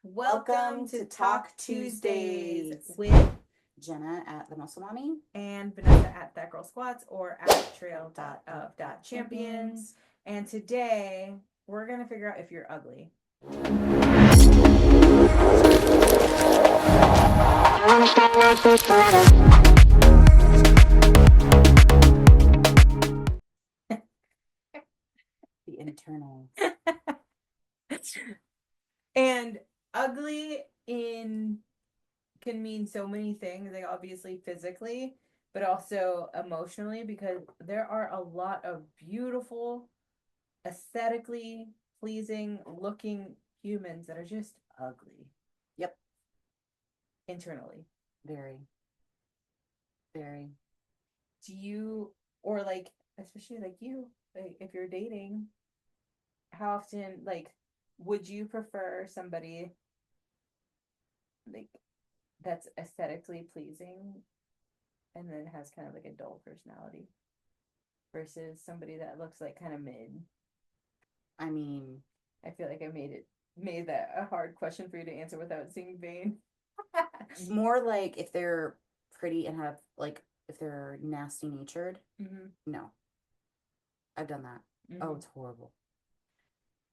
Welcome to Talk Tuesdays with Jenna at the Muscle Mommy and Vannesa at That Girl Squats or at Trail.of.champions. And today we're going to figure out if you're ugly. the internal. And ugly in can mean so many things, like obviously physically, but also emotionally, because there are a lot of beautiful, aesthetically pleasing looking humans that are just ugly. Yep. Internally. Very. Do you, or like, especially like you, like if you're dating, how often, like, would you prefer somebody like that's aesthetically pleasing and then has kind of like a dull personality versus somebody that looks like kind of mid? I mean, I feel like I made that a hard question for you to answer without seeming vain. more like if they're pretty and have, like, if they're nasty natured. Mm-hmm. No. I've done that. Mm-hmm. Oh, it's horrible.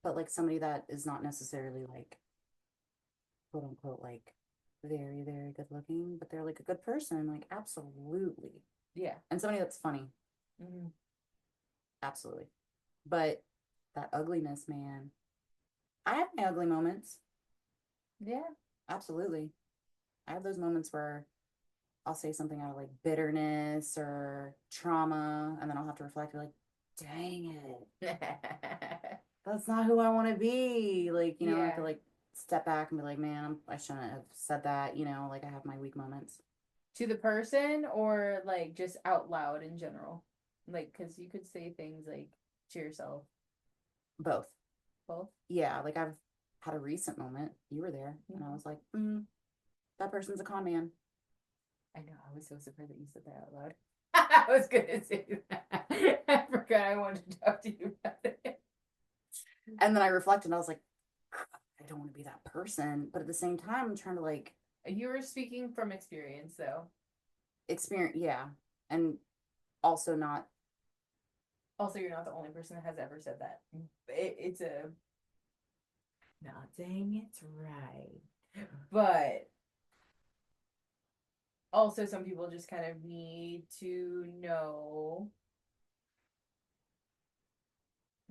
But like somebody that is not necessarily like, quote unquote, like very, very good looking, but they're like a good person. Like, absolutely. Yeah. And somebody that's funny. Mm-hmm. Absolutely. But that ugliness, man. I have my ugly moments. Yeah. Absolutely. I have those moments where I'll say something out of like bitterness or trauma, and then I'll have to reflect, like, dang it. That's not who I want to be. Like, I have to like step back and be like, man, I shouldn't have said that. Like I have my weak moments. To the person or like just out loud in general? Like, because you could say things like to yourself. Both. Both? Yeah. Like I've had a recent moment. You were there. And I was like, that person's a con man. I know. I was so surprised that you said that out loud. I was going to say that. I forgot I wanted to talk to you about it. And then I reflected and I was like, I don't want to be that person. But at the same time, I'm trying to like. You were speaking from experience, though. Experience, yeah. And also not. Also, you're not the only person that has ever said that. It's a. Not saying it's right. But also, some people just kind of need to know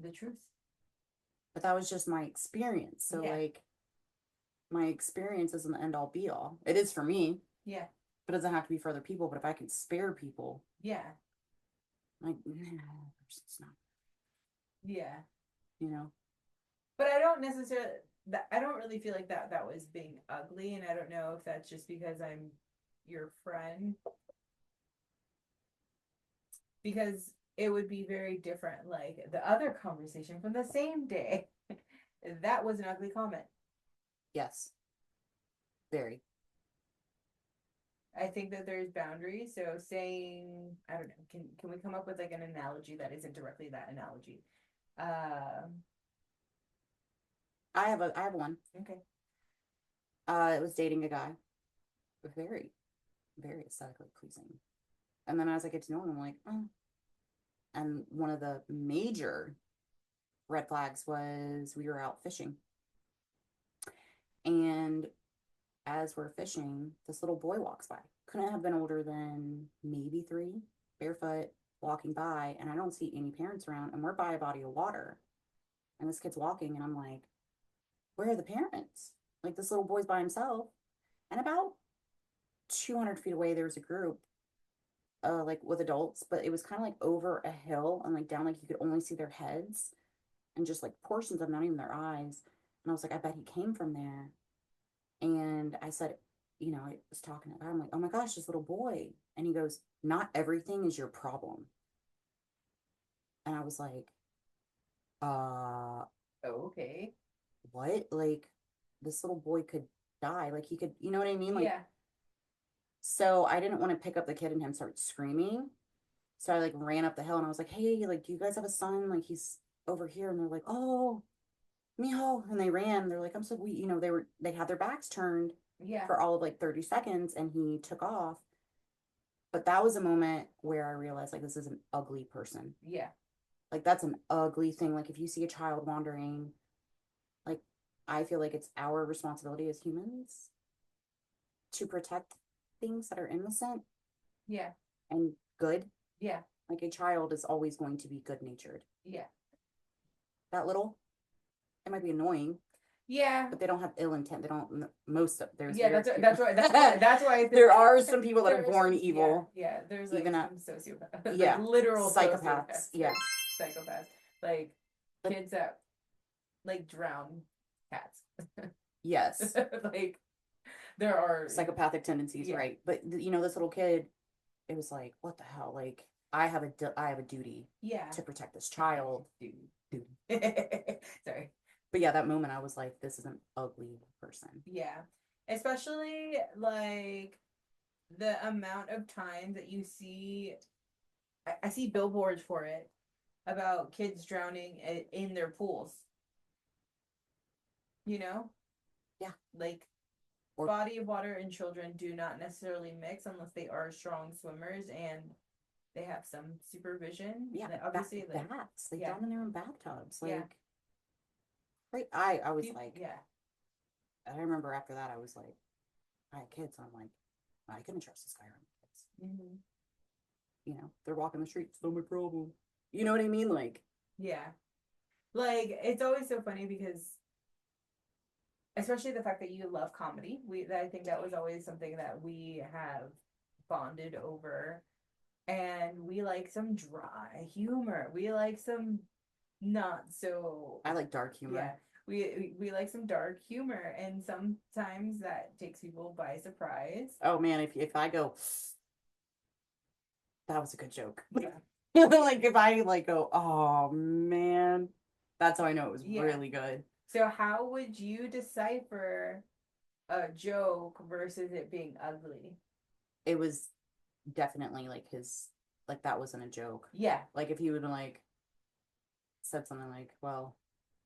the truth. But that was just my experience. So, Yeah. like, my experience isn't the end all be all. It is for me. Yeah. But it doesn't have to be for other people. But if I can spare people. Yeah. Like, nah, it's not. Yeah. But I don't necessarily. I don't really feel like that was being ugly, and I don't know if that's just because I'm your friend. Because it would be very different. Like the other conversation from the same day, that was an ugly comment. Yes. Very. I think that there's boundaries. So saying, I don't know, can we come up with like an analogy that isn't directly that analogy? I have one. Okay. It was dating a guy. Very, very aesthetically pleasing. And then as I get to know him, I'm like, oh. And one of the major red flags was we were out fishing. And as we're fishing, this little boy walks by. Couldn't have been older than maybe 3, barefoot, walking by. And I don't see any parents around. And we're by a body of water. And this kid's walking. And I'm like, where are the parents? Like, this little boy's by himself. And about 200 feet away, there was a group, like with adults, but it was kind of like over a hill and like down, like you could only see their heads and just like portions of not even their eyes. And I was like, I bet he came from there. And I said, I was talking to him. I'm like, oh my gosh, this little boy. And he goes, not everything is your problem. And I was like, Okay. what? Like, this little boy could die. Like, he could, you know what I mean? Like, yeah. So I didn't want to pick up the kid and him start screaming. So I like ran up the hill and I was like, hey, like, do you guys have a son? Like, he's over here. And they're like, oh. Mijo, and they ran. They're like, I'm so we, they had their backs turned Yeah. for all of like 30 seconds, and he took off. But that was a moment where I realized like this is an ugly person. Yeah. Like that's an ugly thing. Like if you see a child wandering, like I feel like it's our responsibility as humans to protect things that are innocent Yeah. and good. Yeah. Like a child is always going to be good natured. Yeah. That little, it might be annoying, Yeah. but they don't have ill intent. They don't. Most of there's Yeah, very that's few. why that's why I think There are some people that are there's born some- evil. Yeah, there's like Even at some sociopaths, yeah, like literal psychopaths. sociopaths, Yeah, psychopaths, like but kids that like drown cats. yes, Like there are psychopathic tendencies, yeah. right? But this little kid, it was like, what the hell? Like I have a duty Yeah. to protect this child. Dude. Sorry. But yeah, that moment I was like, this is an ugly person. Yeah. Especially like the amount of times that you see I see billboards for it about kids drowning in their pools. You know? Yeah. Like Or body of water and children do not necessarily mix unless they are strong swimmers and they have some supervision. yeah, Obviously, like baths. They yeah. drown in their own bathtubs. Like Yeah. right. I was People, like, yeah. I remember after that I was like, I had kids, and I'm like, I couldn't trust this guy around kids. Mm-hmm. They're walking the street, it's not my problem. You know what I mean? Like, Yeah. Like it's always so funny because especially the fact that you love comedy. I think that was always something that we have bonded over. And we like some dry humor. We like some not so I like dark humor. yeah. We like some dark humor and sometimes that takes people by surprise. Oh man, if I go, that was a good joke. Yeah. Like if I like go, oh man, that's how I know it was Yeah. really good. So how would you decipher a joke versus it being ugly? It was definitely like like that wasn't a joke. Yeah. Like if he would have like said something like, well,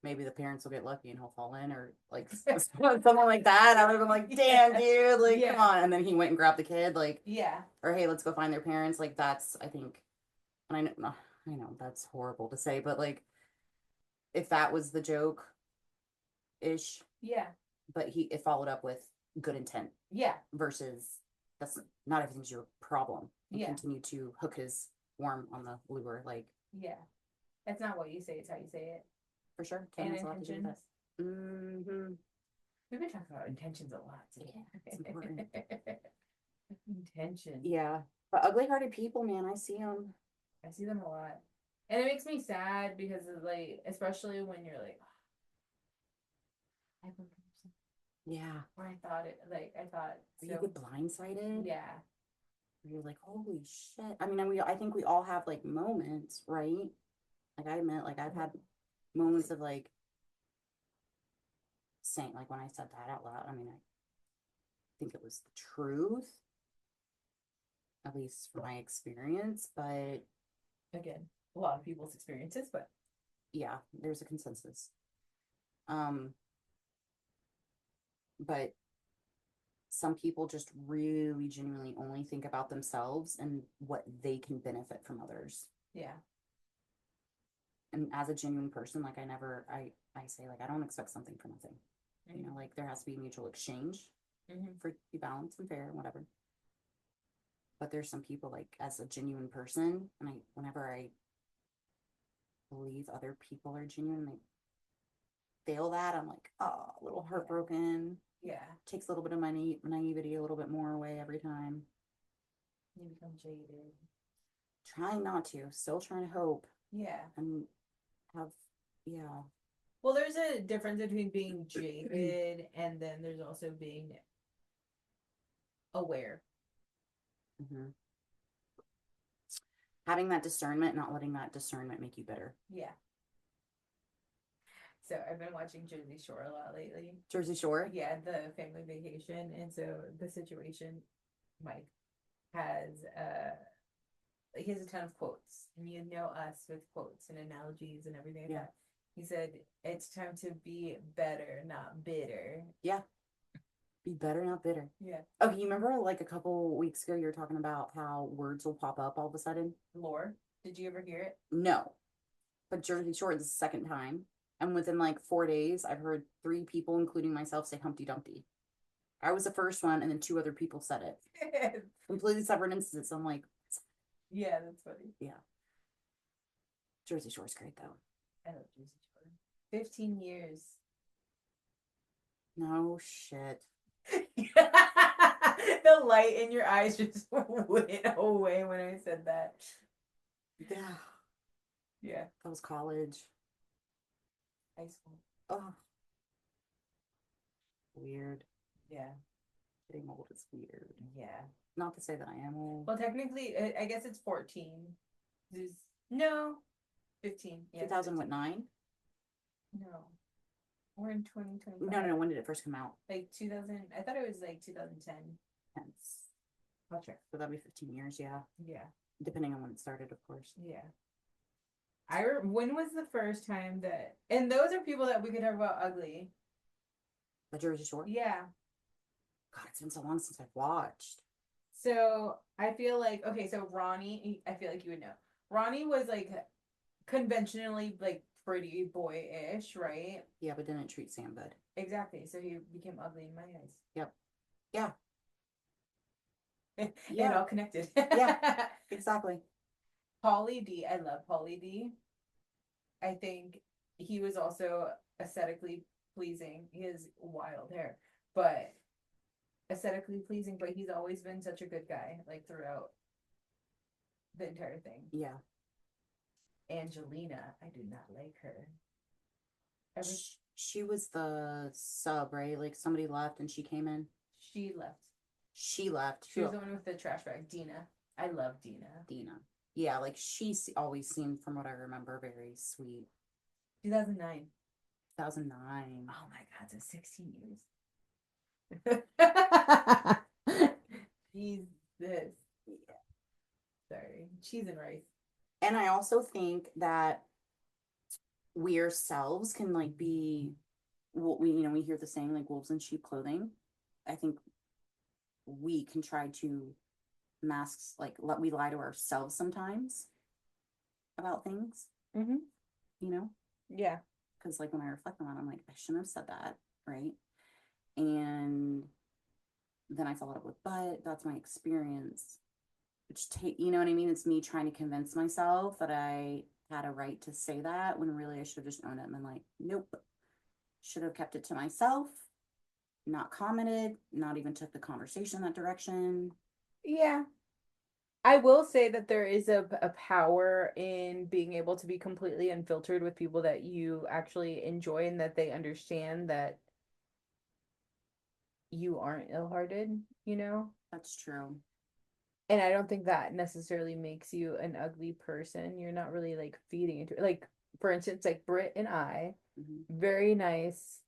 maybe the parents will get lucky and he'll fall in, or like something like that, I would have been like, damn, dude, like Yeah. come on. And then he went and grabbed the kid, like, Yeah. or hey, let's go find their parents. Like that's, I think, and I know that's horrible to say, but like if that was the joke ish, Yeah. but it followed up with good intent. Yeah. Versus that's not everything's your problem. And Yeah. continue to hook his worm on the lure, like Yeah. That's not what you say, it's how you say it. for sure. And Has a lot to do with intentions. that. Mm-hmm. We've been talking about intentions a lot today. Yeah, it's important. Intention. Yeah, but ugly-hearted people, man, I see them. I see them a lot. And it makes me sad because of like, especially when you're like, I have one person. Yeah. Or I thought it, like, I thought. So, you get blindsided? Yeah. You're like, holy shit. I mean, I think we all have like moments, right? Like I admit, like I've had moments of like saying, like when I said that out loud, I mean, I think it was the truth, at least from my experience, but again, a lot of people's experiences, but yeah, there's a consensus. But some people just really genuinely only think about themselves and what they can benefit from others. Yeah. And as a genuine person, like I say, like, I don't expect something for nothing. Mm-hmm. Like there has to be mutual exchange for it to be balanced and fair and whatever. But there's some people, like, as a genuine person, and whenever I believe other people are genuine, they fail that, I'm like, oh, a little heartbroken. Yeah. Takes a little bit of my naivety a little bit more away every time. You become jaded. Trying not to, still trying to hope. Yeah. And have, yeah. Well, there's a difference between being jaded and then there's also being aware. Mm-hmm. Having that discernment, not letting that discernment make you bitter. Yeah. So I've been watching Jersey Shore a lot lately. Jersey Shore? Yeah, the family vacation. And so the situation, Mike has he has a ton of quotes. And you know us with quotes and analogies and everything like that. He said it's time to be better, not bitter. Yeah. Be better, not bitter. Yeah. Okay, you remember like a couple weeks ago you were talking about how words will pop up all of a sudden? Lore. Did you ever hear it? No. But Jersey Shore is the second time. And within like 4 days, I've heard 3 people, including myself, say Humpty Dumpty. I was the first one, and then 2 other people said it. Completely separate instances. I'm like, yeah, that's funny. yeah. Jersey Shore's great though. I love Jersey Shore. 15 years. No shit. The light in your eyes just went away when I said that. Yeah. Yeah. That was college. High school. Oh. Weird. Yeah. Getting old is weird. Yeah. Not to say that I am old. Well, technically, I guess it's 14. No. 15. Yeah. 2009? No. We're in 2025. No. When did it first come out? Like 2000. I thought it was like 2010. Hence. I'll check. So that'd be 15 years, yeah. Yeah. Depending on when it started, of course. Yeah. When was the first time that, and those are people that we could talk about ugly. The Jersey Shore? Yeah. God, it's been so long since I've watched. So I feel like, okay, so Ronnie, I feel like you would know. Ronnie was like conventionally like pretty boyish, right? Yeah, but didn't treat Sam good. Exactly. So he became ugly in my eyes. Yep. Yeah. It all connected. Yeah. Exactly. Pauly D, I love Pauly D. I think he was also aesthetically pleasing. He has wild hair, but aesthetically pleasing, but he's always been such a good guy, like throughout the entire thing. Yeah. Angelina, I do not like her. She was the sub, right? Like somebody left and she came in. She left. She left. She was the one with the trash bag. Dina. I love Dina. Dina. Yeah, like she always seemed, from what I remember, very sweet. 2009. 2009. Oh my God, so 16 years. Jesus. Yeah. Sorry. Cheese and rice. And I also think that we ourselves can like be what we hear the saying like wolves in sheep clothing. I think we can try to mask like we lie to ourselves sometimes about things. Mm-hmm. You know? Yeah. Because like when I reflect on it, I'm like, I shouldn't have said that, right? And then I followed up with, but that's my experience. Which you know what I mean? It's me trying to convince myself that I had a right to say that when really I should have just owned it and been like, nope. Should have kept it to myself, not commented, not even took the conversation in that direction. Yeah. I will say that there is a power in being able to be completely unfiltered with people that you actually enjoy and that they understand that you aren't ill-hearted, you know? That's true. And I don't think that necessarily makes you an ugly person. You're not really like feeding into it. Like, for instance, like Britt and I, very nice.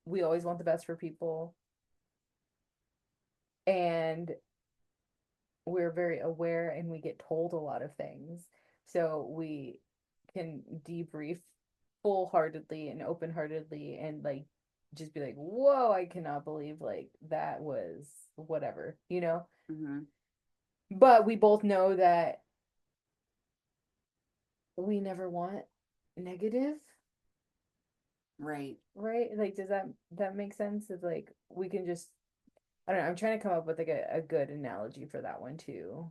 We always want the best for people. And we're very aware and we get told a lot of things. So we can debrief full-heartedly and open-heartedly and like just be like, whoa, I cannot believe like that was whatever, you know? Mm-hmm. But we both know that we never want negative. Right. Right? Like, does that make sense? It's like we can just, I don't know, I'm trying to come up with like a good analogy for that one too.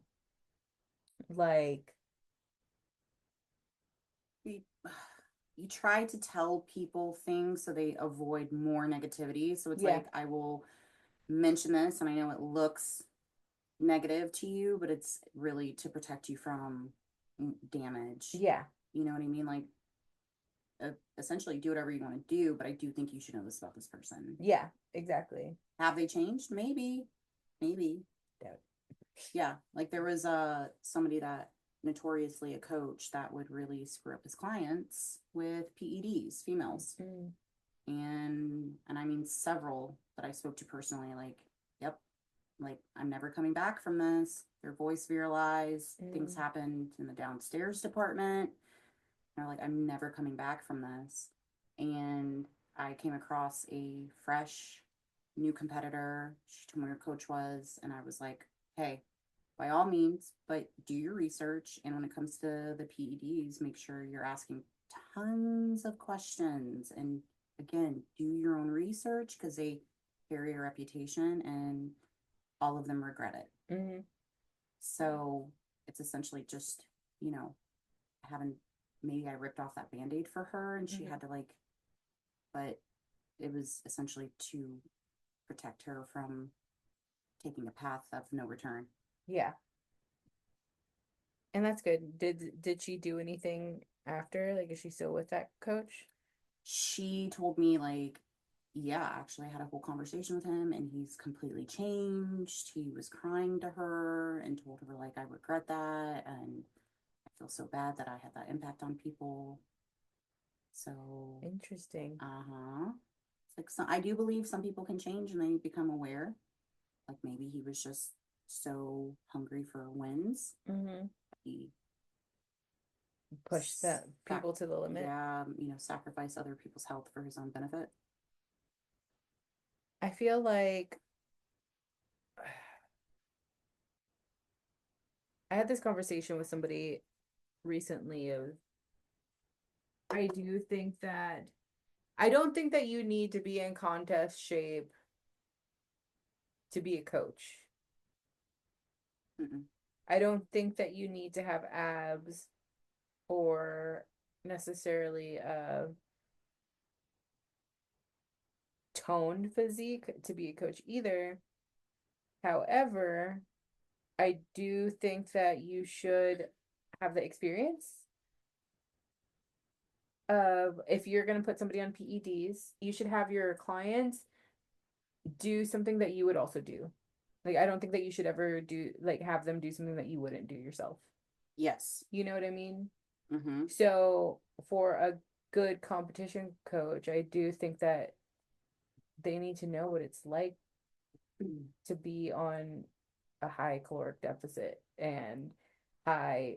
Like, you try to tell people things so they avoid more negativity. So it's yeah. like I will mention this and I know it looks negative to you, but it's really to protect you from damage. Yeah. You know what I mean? Like essentially do whatever you want to do, but I do think you should know this about this person. Yeah, exactly. Have they changed? Maybe. Doubt. Yeah, like there was somebody that notoriously a coach that would really screw up his clients with PEDs, females. And I mean several that I spoke to personally, like, yep, like I'm never coming back from this. Their voice viralized, things happened in the downstairs department. They're like, I'm never coming back from this. And I came across a fresh new competitor. She told me her coach was, and I was like, hey, by all means, but do your research. And when it comes to the PEDs, make sure you're asking tons of questions. And again, do your own research because they carry a reputation and all of them regret it. Mm-hmm. So it's essentially just, you know, having maybe I ripped off that band-aid for her and she Mhm. had to like, but it was essentially to protect her from taking a path of no return. Yeah. And that's good. Did she do anything after? Like, is she still with that coach? She told me like, yeah, actually I had a whole conversation with him and he's completely changed. He was crying to her and told her like I regret that and I feel so bad that I had that impact on people. So, Interesting. uh-huh. It's like I do believe some people can change and they become aware. Like maybe he was just so hungry for wins. Mm-hmm. He Push that people to the limit. yeah, sacrifice other people's health for his own benefit. I feel like I had this conversation with somebody recently of I do think that I don't think that you need to be in contest shape to be a coach. Mm-mm. I don't think that you need to have abs or necessarily a toned physique to be a coach either. However, I do think that you should have the experience of if you're going to put somebody on PEDs, you should have your clients do something that you would also do. Like, I don't think that you should ever do, like, have them do something that you wouldn't do yourself. Yes. You know what I mean? Mm-hmm. So, for a good competition coach, I do think that they need to know what it's like to be on a high caloric deficit and high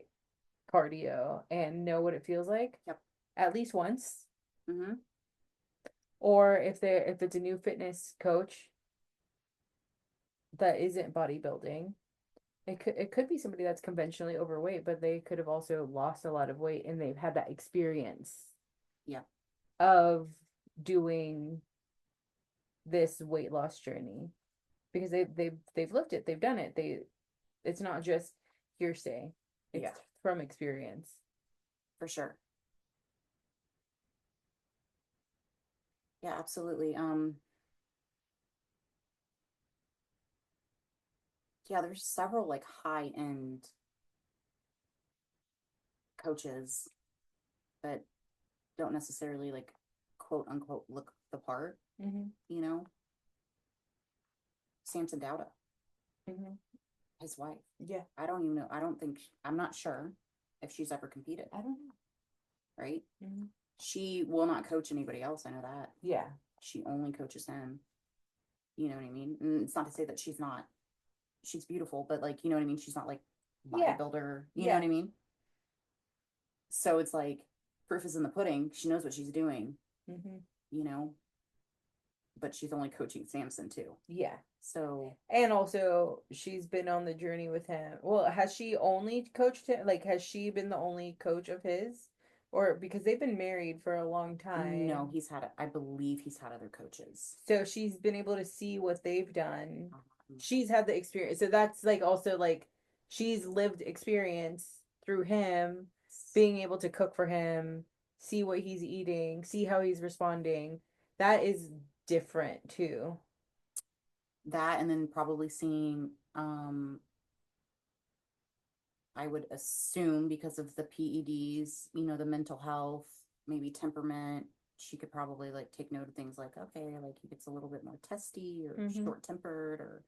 cardio and know what it feels like Yep. at least once. Mm-hmm. Or if it's a new fitness coach that isn't bodybuilding, it could be somebody that's conventionally overweight, but they could have also lost a lot of weight and they've had that experience Yeah. of doing this weight loss journey because they've lived it, they've done it. It's not just hearsay. It's Yeah. from experience. For sure. Yeah, absolutely. Yeah, there's several like high end coaches that don't necessarily like quote unquote look the part, Mm-hmm. you know. Samson Dowda, Mm-hmm. his wife. Yeah. I don't even know. I don't think I'm not sure if she's ever competed, I don't know. right? Mm-hmm. She will not coach anybody else. I know that. Yeah. She only coaches him. You know what I mean? And it's not to say that she's beautiful, but like, you know what I mean? She's not like Yeah. bodybuilder. You know Yeah. what I mean? So it's like proof is in the pudding. She knows what she's doing, Mm-hmm. you know, but she's only coaching Samson too. Yeah. So And also, she's been on the journey with him. Well, has she only coached him? Like, has she been the only coach of his? Or because they've been married for a long no, time. I believe he's had other coaches. So she's been able to see what they've done. Um, She's had the experience. So that's like also like she's lived experience through him being able to cook for him, see what he's eating, see how he's responding. That is different too. that and then probably seeing I would assume because of the PEDs, the mental health, maybe temperament, she could probably like take note of things like, okay, like he gets a little bit more testy or Mm-hmm. short tempered or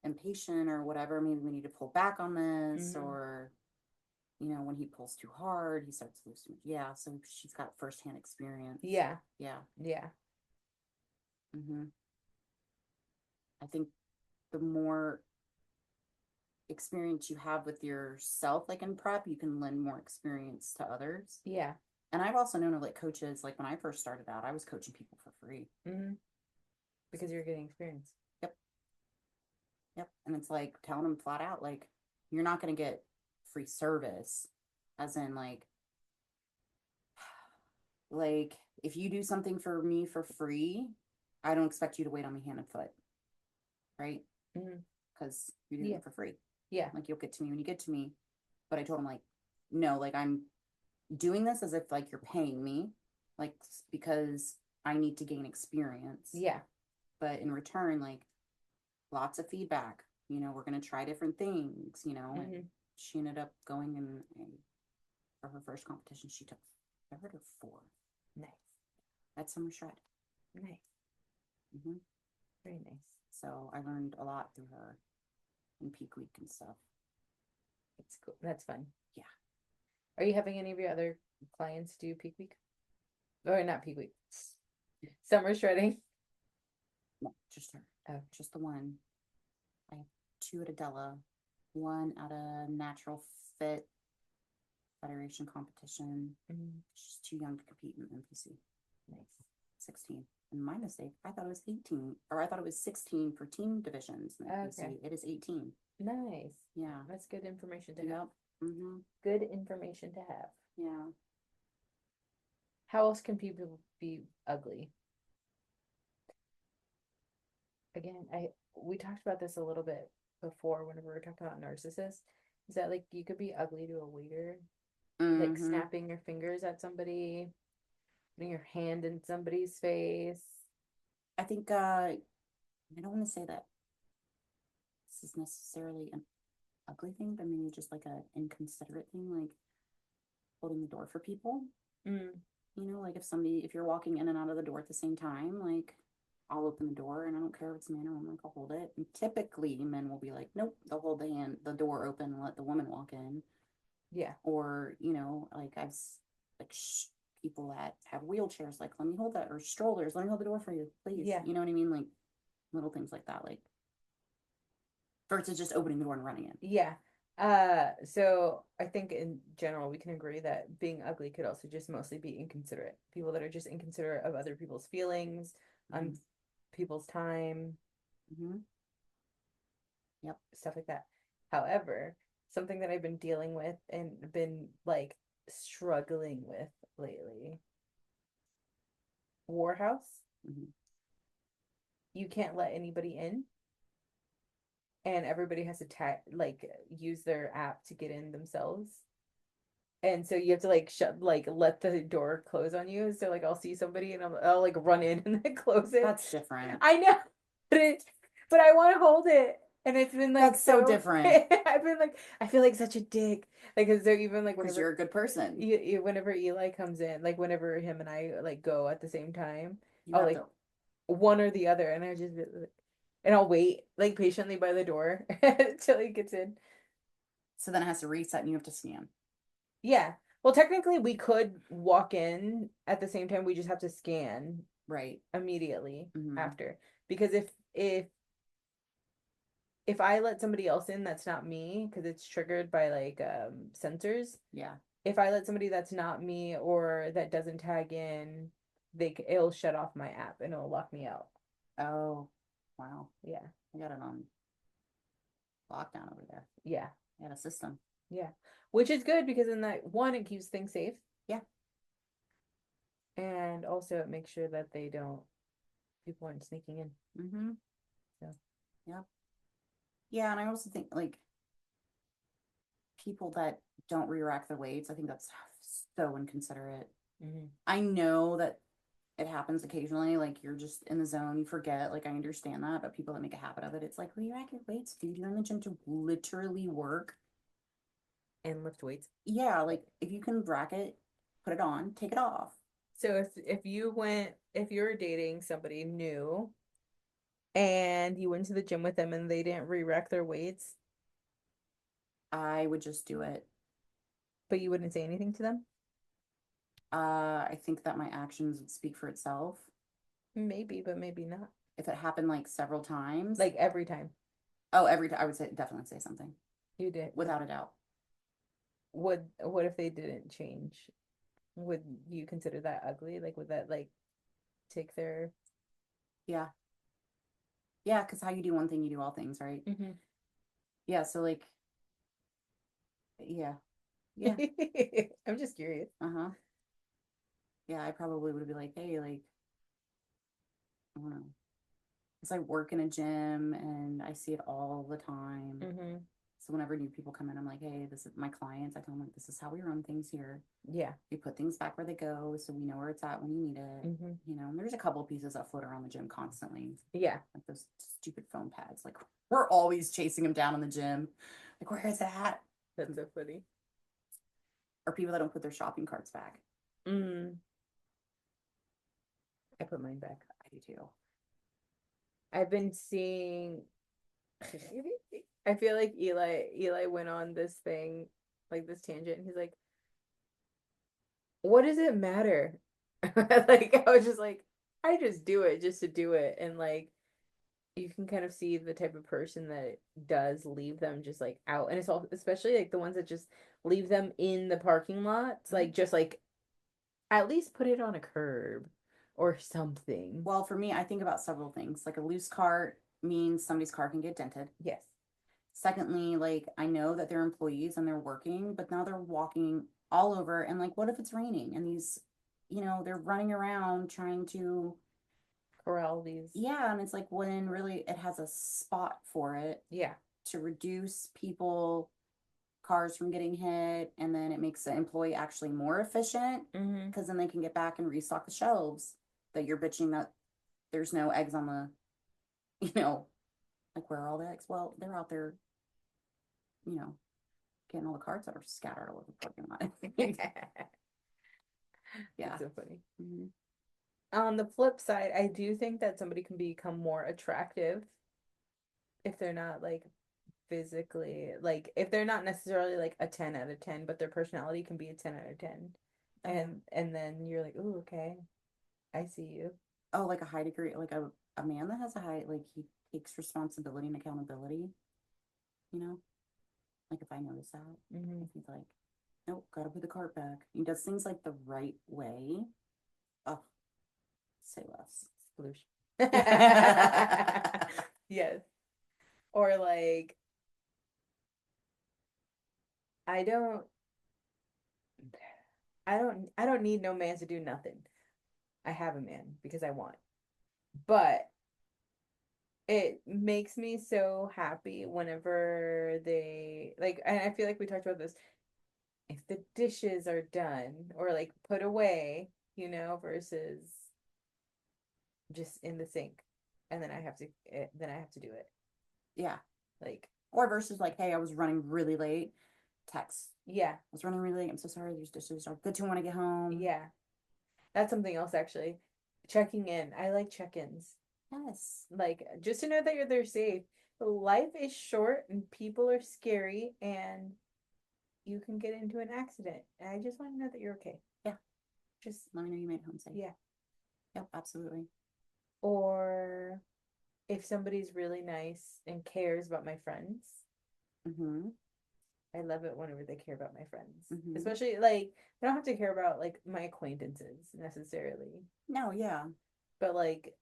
impatient or whatever. Maybe we need to pull back on this Mm-hmm. or, when he pulls too hard, he starts losing. Yeah. So she's got firsthand experience. Yeah. Yeah. Yeah. Hmm. I think the more experience you have with yourself, like in prep, you can lend more experience to others. Yeah. And I've also known of like coaches, like when I first started out, I was coaching people for free. Mm-hmm. Because you're getting experience. Yep. Yep. And it's like telling them flat out, like, you're not going to get free service, as in like if you do something for me for free, I don't expect you to wait on me hand and foot, right? Mm-hmm. Because you're doing Yeah. it for free. Yeah. Like you'll get to me when you get to me. But I told him like, no, like I'm doing this as if like you're paying me, like because I need to gain experience. Yeah. But in return, like lots of feedback. You know, we're gonna try different things. You know, Mm-hmm. and she ended up going in for her first competition. She took third or fourth. Nice. At Summer Shred. Nice. Mm-hmm. Very nice. So I learned a lot through her in peak week and stuff. It's cool. That's fun. Yeah. Are you having any of your other clients do peak week? Or not peak week. Summer shredding? No, just her. Oh. Just the one. I have two at Adela, one at a Natural Fit Federation competition. Mm-hmm. She's too young to compete in NPC. Nice. 16. And my mistake, I thought it was 18, or I thought it was 16 for team divisions in NPC. Okay. It is 18. Nice. Yeah. That's good information to have. Yep. Mm-hmm. Good information to have. Yeah. How else can people be ugly? Again, we talked about this a little bit before whenever we were talking about narcissists. Is that like you could be ugly to a waiter, like Mm-hmm. snapping your fingers at somebody, putting your hand in somebody's face. I think I don't want to say that this is necessarily an ugly thing, but maybe just like a inconsiderate thing, like holding the door for people. Mm. You know, like if you're walking in and out of the door at the same time, like I'll open the door and I don't care if it's a man or woman, like I'll hold it. And typically men will be like, nope, they'll hold the door open and let the woman walk in. Yeah. Or, you know, like like people that have wheelchairs, like, let me hold that, or strollers, let me hold the door for you, please. Yeah. You know what I mean? Like little things like that, like versus just opening the door and running in. Yeah. So I think in general we can agree that being ugly could also just mostly be inconsiderate. People that are just inconsiderate of other people's feelings, on people's time, Mm-hmm. Yep. stuff like that. However, something that I've been dealing with and been like struggling with lately, Warhouse, Mm-hmm. you can't let anybody in, and everybody has to use their app to get in themselves. And so you have to like let the door close on you. So like I'll see somebody and I'll like run in and then close it. That's different. I know, but I want to hold it. And it's been like That's so different. I've been like, I feel like such a dick. Like, cause they're even like Because whenever you're a good person. whenever Eli comes in, like whenever him and I like go at the same time, You I'll have like to. one or the other, and I just and I'll wait like patiently by the door until he gets in. So then it has to reset and you have to scan. Yeah. Well, technically, we could walk in at the same time. We just have to scan Right. immediately Mm-hmm. after. Because if I let somebody else in that's not me, because it's triggered by like sensors. Yeah. If I let somebody that's not me or that doesn't tag in, it'll shut off my app and it'll lock me out. Oh, wow. Yeah. I got it on lockdown over there. Yeah. I got a system. Yeah. Which is good because in that one, it keeps things safe. Yeah. And also it makes sure that people aren't sneaking in. Mm-hmm. So. Yeah. Yeah, and I also think like people that don't re-rack their weights, I think that's so inconsiderate. Mm-hmm. I know that it happens occasionally, like you're just in the zone, you forget, like I understand that, but people that make a habit of it, it's like re-rack your weights, dude. You're in the gym to literally work And lift weights. Yeah, like if you can rack it, put it on, take it off. So if you were dating somebody new and you went to the gym with them and they didn't re-rack their weights, I would just do it. but you wouldn't say anything to them? I think that my actions would speak for itself. Maybe, but maybe not. If it happened like several times. Like every time. Oh, every time I would definitely say something. You did. Without a doubt. What if they didn't change Would you consider that ugly? Like, would that like take their? Yeah. Yeah, because how you do one thing, you do all things, right? Mhm. Yeah, so like, yeah. Yeah. I'm just curious. Uh-huh. Yeah, I probably would be like, hey, like, I don't know. It's like work in a gym and I see it all the time. Mm-hmm. So whenever new people come in, I'm like, hey, this is my clients. I tell them like, this is how we run things here. Yeah. We put things back where they go so we know where it's at when you need it. Mm-hmm. You know, and there's a couple of pieces that float around the gym constantly. Yeah. Like those stupid foam pads. Like we're always chasing them down in the gym. Like, where is it at? That's so funny. Or people that don't put their shopping carts back. Mm. I put mine back. I do too. I've been seeing. I feel like Eli went on this thing, like this tangent, and he's like, "What does it matter?" Like I was just like, I just do it just to do it, and like you can kind of see the type of person that does leave them just like out, and it's all especially like the ones that just leave them in the parking lot. It's like just like at least put it on a curb or something. Well, for me, I think about several things. Like a loose cart means somebody's car can get dented. Yes. Secondly, like I know that they're employees and they're working, but now they're walking all over. And like, what if it's raining and these, they're running around trying to, Corral these. yeah. And it's like when really it has a spot for it Yeah. to reduce cars from getting hit. And then it makes the employee actually more efficient Mm-hmm. because then they can get back and restock the shelves that you're bitching that there's no eggs on the, you know, like where are all the eggs? Well, they're out there, you know, getting all the cards that are scattered all over the parking lot. Yeah. It's so funny. Mm-hmm. On the flip side, I do think that somebody can become more attractive if they're not like physically like if they're not necessarily like a 10 out of 10, but their personality can be a 10 out of 10. And then you're like, "Oh, okay. I see you." Oh, like a high degree, like a man that has a high, like he takes responsibility and accountability, you know? Like if I notice that, Mm-hmm. if he's like, nope, gotta put the cart back. He does things like the right way. Oh, say less. Sploosh. Yes. Or like I don't I don't need no man to do nothing. I have a man because I want. But it makes me so happy whenever they like, and I feel like we talked about this. If the dishes are done or like put away, versus just in the sink, and then then I have to do it. Yeah. Like, Or versus like, hey, I was running really late. Text. yeah, I was running really late. I'm so sorry. These dishes are good to when I get home. yeah, that's something else actually. Checking in. I like check-ins. Yes. Like just to know that they're safe. Life is short and people are scary and you can get into an accident. And I just want to know that you're okay. Yeah. Just let me know you made it home safe. Yeah. Yep, absolutely. Or if somebody's really nice and cares about my friends. Mm-hmm. I love it whenever they care about my friends. Mm-hmm. Especially like they don't have to care about like my acquaintances necessarily. No, yeah. But like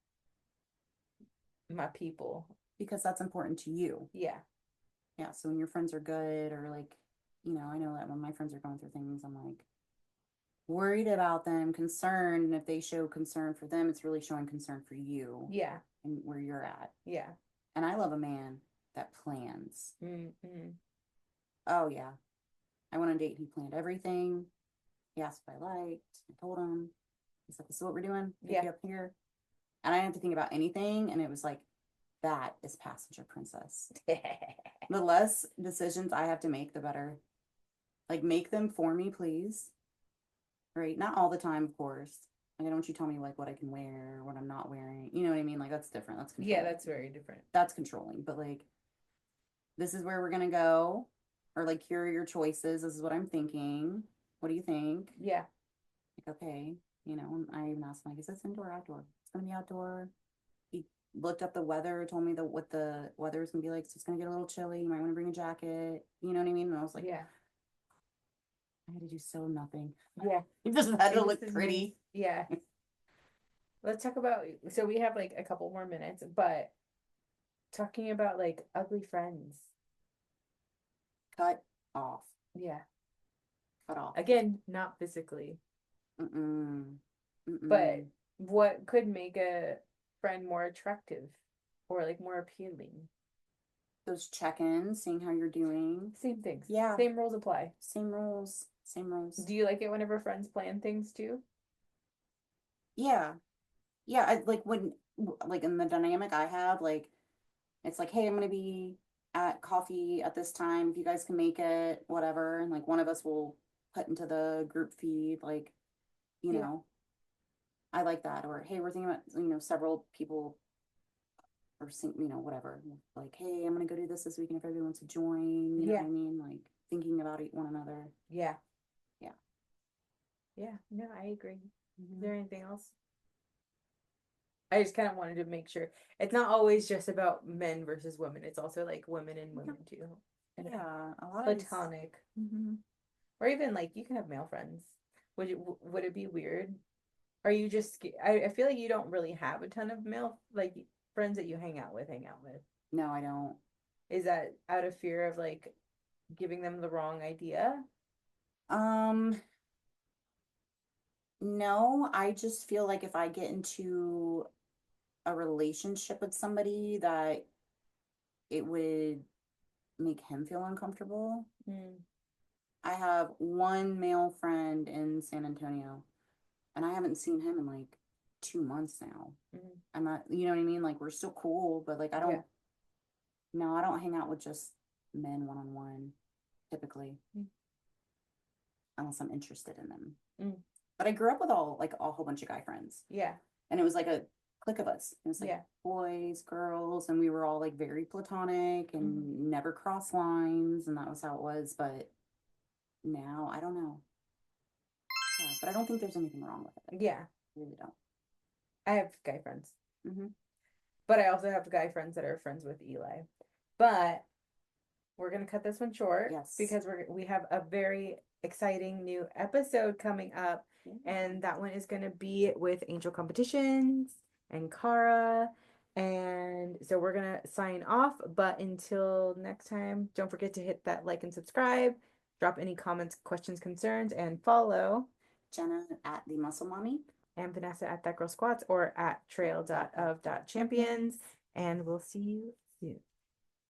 my people. Because that's important to you. Yeah. Yeah. So when your friends are good or like, I know that when my friends are going through things, I'm like worried about them, concerned. And if they show concern for them, it's really showing concern for you. Yeah. And where you're at. Yeah. And I love a man that plans. Mm-hmm. Oh, yeah. I went on a date. He planned everything. He asked if I liked. I told him. He's like, this is what we're doing. Pick you up here. And I didn't have to think about anything. And it was like, that is passenger princess. The less decisions I have to make, the better. Like, make them for me, please. Right? Not all the time, of course. Like, I don't want you to tell me like what I can wear, what I'm not wearing. You know what I mean? Like, that's different. That's controlling. Yeah, that's very different. That's controlling. But like, this is where we're gonna go, or like, here are your choices. This is what I'm thinking. What do you think? Yeah. Like, okay, I even asked him, like, is this indoor or outdoor? It's gonna be outdoor. He looked up the weather, told me what the weather is gonna be like. So it's gonna get a little chilly. You might want to bring a jacket. You know what I mean? And I was like, yeah. I had to do so nothing. Yeah. It just had to It look just is pretty. nice. Yeah. Let's talk about, so we have like a couple more minutes, but talking about like ugly friends. Cut off. Yeah. Cut off. Again, not physically, Mm-mm. but Mm-mm. what could make a friend more attractive or like more appealing? Those check-ins, seeing how you're doing. Same things. Yeah. Same rules apply. Same rules. Same rules. Do you like it whenever friends plan things too? Yeah. Yeah. I like when, like in the dynamic I have, like, it's like, hey, I'm gonna be at coffee at this time. If you guys can make it, whatever. And like one of us will put into the group feed, like, you Yeah. know, I like that. Or hey, we're thinking about, several people or whatever. Like, hey, I'm gonna go do this weekend if everyone wants to join. You know Yeah. what I mean? Like thinking about one another. Yeah. Yeah. Yeah. No, I agree. Is there Mhm. anything else? I just kind of wanted to make sure it's not always just about men versus women. It's also like women and women too. And Yeah, a lot of these. platonic. Mhm. Or even like you can have male friends. Would it be weird? Are you just I feel like you don't really have a ton of male like friends that you hang out with. No, I don't. Is that out of fear of like giving them the wrong idea? Um, no, I just feel like if I get into a relationship with somebody that it would make him feel uncomfortable. Mm, I have one male friend in San Antonio, and I haven't seen him in like 2 months now. mm, I'm not, you know what I mean? Like we're still cool, but like yeah. no, I don't hang out with just men one on one typically, Mm, unless I'm interested in them. mm, But I grew up with like a whole bunch of guy friends, yeah. and it was like a clique of us. It was like Yeah. boys, girls, and we were all like very platonic Mm, and never cross lines, and that was how it was. But now I don't know. Yeah, but I don't think there's anything wrong with it. yeah. I really don't. I have guy friends. Hmm. But I also have guy friends that are friends with Eli. But we're gonna cut this one short Yes. because we have a very exciting new episode coming up, Yeah. and that one is gonna be with Angel Competitions and Cara. And so we're gonna sign off, but until next time, don't forget to hit that like and subscribe, drop any comments, questions, concerns, and follow. Jenna at the Muscle Mommy. And Vannesa at That Girl Squats or at trail.of.champions. And we'll see you soon.